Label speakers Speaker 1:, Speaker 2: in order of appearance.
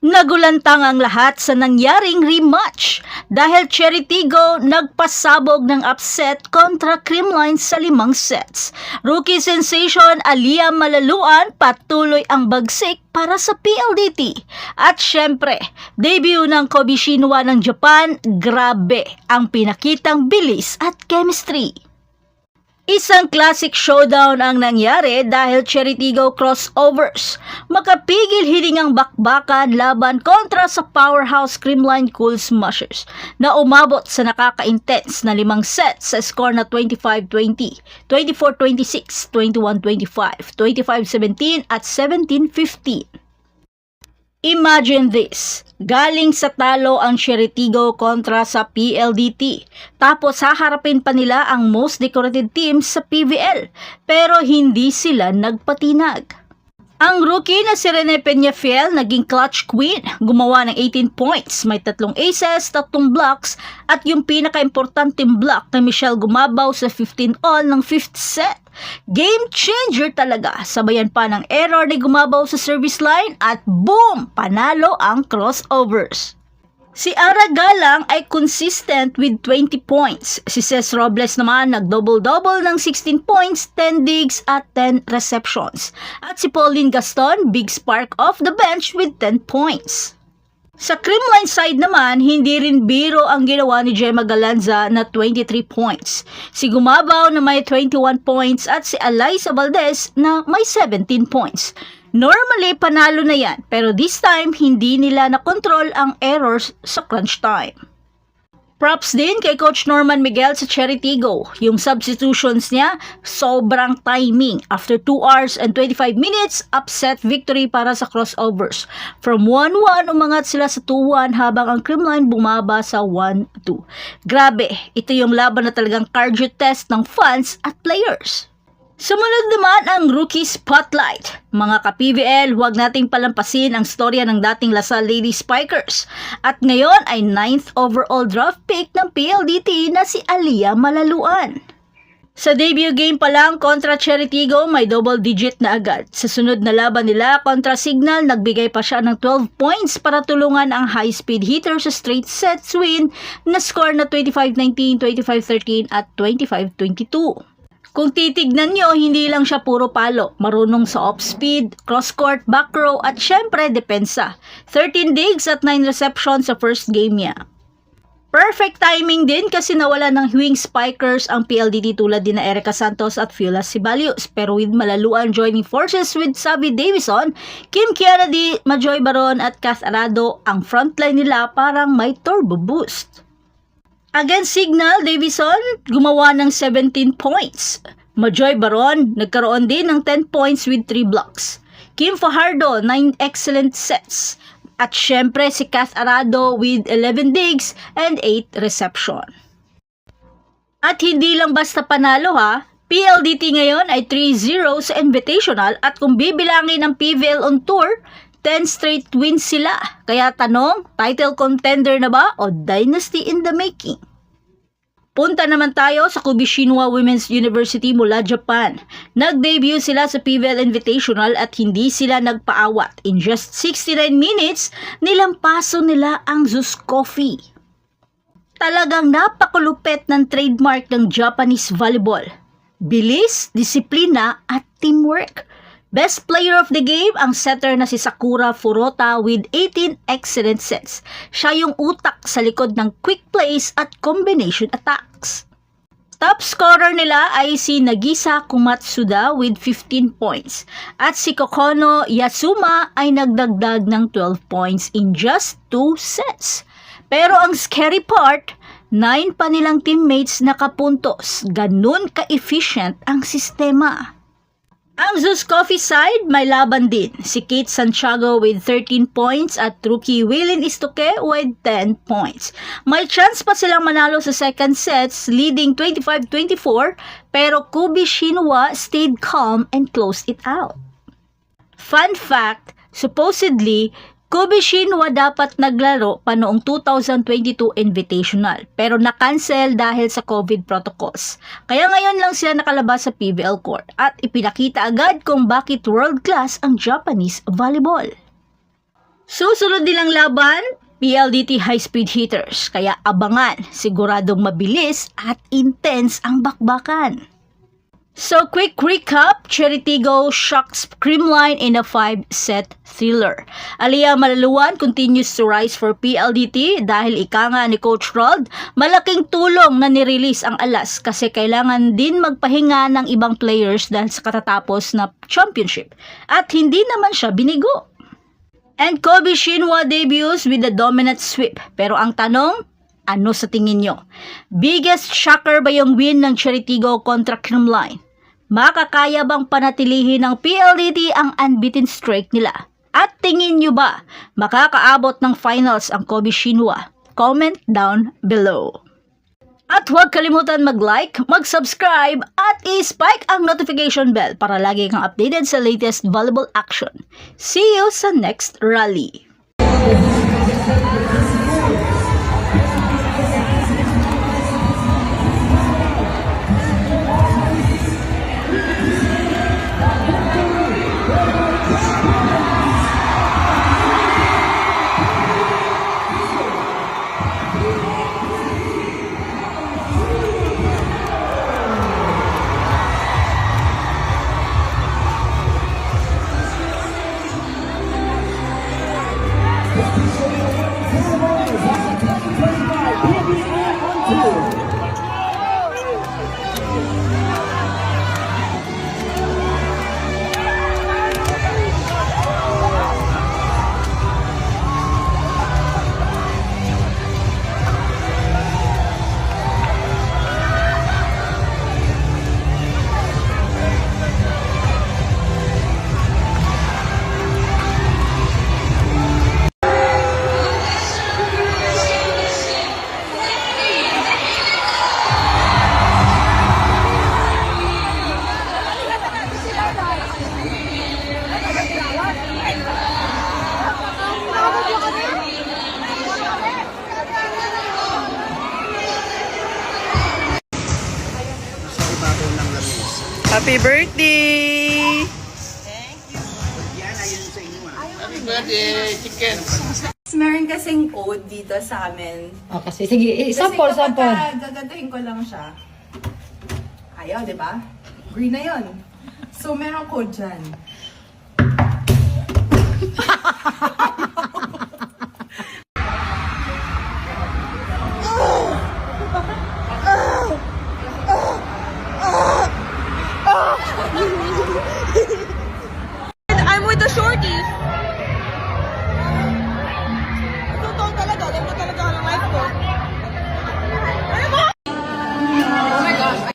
Speaker 1: Nagulantang ang lahat sa nangyaring rematch dahil Cheritigo nagpasabog ng upset kontra Creamline sa 5 sets. Rookie sensation Alia Malaluan patuloy ang bagsik para sa PLDT. At syempre, debut ng Kobe Shinwa ng Japan, grabe ang pinakitang bilis at chemistry. Isang classic showdown ang nangyari dahil Cheritigo crossovers. Makapigil hiningang bakbakan laban kontra sa powerhouse Creamline Cool Smashers na umabot sa nakaka-intense na 5 sets sa score na 25-20, 24-26, 21-25, 25-17 at 17-15. Imagine this, galing sa talo ang Cheritigo kontra sa PLDT, tapos haharapin pa nila ang most decorated team sa PVL, pero hindi sila nagpatinag. Ang rookie na si Rene Peñafiel naging clutch queen, gumawa ng 18 points, may 3 aces, 3 blocks, at yung pinaka-importanteng block na Michelle Gumabaw sa 15-all ng 5th set. Game changer talaga, sabayan pa ng error ni Gumabaw sa service line at boom! Panalo ang crossovers. Si Ara Galang ay consistent with 20 points. Si Cez Robles naman nag-double-double ng 16 points, 10 digs at 10 receptions. At si Pauline Gaston, big spark off the bench with 10 points. Sa Creamline side naman, hindi rin biro ang ginawa ni Gemma Galanza na 23 points. Si Gumabaw na may 21 points at si Alyssa Valdez na may 17 points. Normally, panalo na yan, pero this time, hindi nila na-control ang errors sa crunch time. Props din kay Coach Norman Miguel sa Cheritigo. Yung substitutions niya, sobrang timing. After 2 hours and 25 minutes, upset victory para sa crossovers. From 1-1, umangat sila sa 2-1 habang ang Creamline bumaba sa 1-2. Grabe, ito yung laban na talagang cardio test ng fans at players. Sumunod naman ang Rookie Spotlight. Mga ka-PVL, huwag nating palampasin ang storya ng dating Lasal Lady Spikers. At ngayon ay 9th overall draft pick ng PLDT na si Alia Malaluan. Sa debut game pa lang kontra Cheritigo, may double digit na agad. Sa sunod na laban nila kontra Signal, nagbigay pa siya ng 12 points para tulungan ang high-speed hitter sa straight sets win na score na 25-19, 25-13 at 25-22. Kung titignan nyo, hindi lang siya puro palo. Marunong sa off-speed, cross-court, back row, at syempre, depensa. 13 digs at 9 receptions sa first game niya. Perfect timing din kasi nawala ng wing spikers ang PLDT tulad din na Erica Santos at Fiula Sibalius. Pero with Malaluan joining forces with Savi Davison, Kim Kianadi, Majoy Baron at Kath Arado, ang frontline nila parang may turbo boost. Against Signal, Davison gumawa ng 17 points. Majoy Baron nagkaroon din ng 10 points with 3 blocks. Kim Fajardo, 9 excellent sets. At syempre si Kath Arado with 11 digs and 8 reception. At hindi lang basta panalo ha, PLDT ngayon ay 3-0 sa Invitational at kung bibilangin ang PVL on tour, 10 straight wins sila. Kaya tanong, title contender na ba o dynasty in the making? Punta naman tayo sa Kobe Shinwa Women's University mula Japan. Nag-debut sila sa PVL Invitational at hindi sila nagpaawat. In just 69 minutes, nilampaso nila ang Zeus Coffee. Talagang napakulupet ng trademark ng Japanese volleyball. Bilis, disiplina at teamwork. Best player of the game, ang setter na si Sakura Furuta with 18 excellent sets. Siya yung utak sa likod ng quick plays at combination attacks. Top scorer nila ay si Nagisa Kumatsuda with 15 points. At si Kokono Yasuma ay nagdagdag ng 12 points in just 2 sets. Pero ang scary part, 9 pa nilang teammates nakapuntos. Ganun ka-efficient ang sistema. Ang Zeus Coffee side, may laban din. Si Kate Santiago with 13 points at rookie Waylin Istoque with 10 points. May chance pa silang manalo sa second sets, leading 25-24, pero Kobe Shinwa stayed calm and closed it out. Fun fact, supposedly, Kobe Shinwa dapat naglaro pa noong 2022 Invitational pero na-cancel dahil sa COVID protocols. Kaya ngayon lang sila nakalabas sa PVL court at ipinakita agad kung bakit world class ang Japanese volleyball. Susunod nilang laban, PLDT high-speed hitters, kaya abangan, siguradong mabilis at intense ang bakbakan. So, quick recap, Cheritigo shocks Creamline in a 5-set thriller. Aliyah Malaluan continues to rise for PLDT dahil ika nga ni Coach Rod, malaking tulong na nirelease ang Alas kasi kailangan din magpahinga ng ibang players dahil sa katatapos na championship. At hindi naman siya binigo. And Kobe Shinwa debuts with a dominant sweep. Pero ang tanong, ano sa tingin nyo? Biggest shocker ba yung win ng Cheritigo kontra Creamline? Makakaya bang panatilihin ng PLDT ang unbeaten streak nila? At tingin nyo ba makakaabot ng finals ang Kobe Shinwa? Comment down below. At huwag kalimutan mag-like, mag-subscribe at i-spike ang notification bell para lagi kang updated sa latest volleyball action. See you sa next rally!
Speaker 2: Happy birthday!
Speaker 3: Happy birthday, chicken.
Speaker 4: Meron kasing code dito sa amin.
Speaker 5: Oh, kasi sige, sample,
Speaker 4: Kasi
Speaker 5: sample.
Speaker 4: kapag gagantuhin ko lang siya, ayaw, di ba? Green na yon. So, meron code dyan.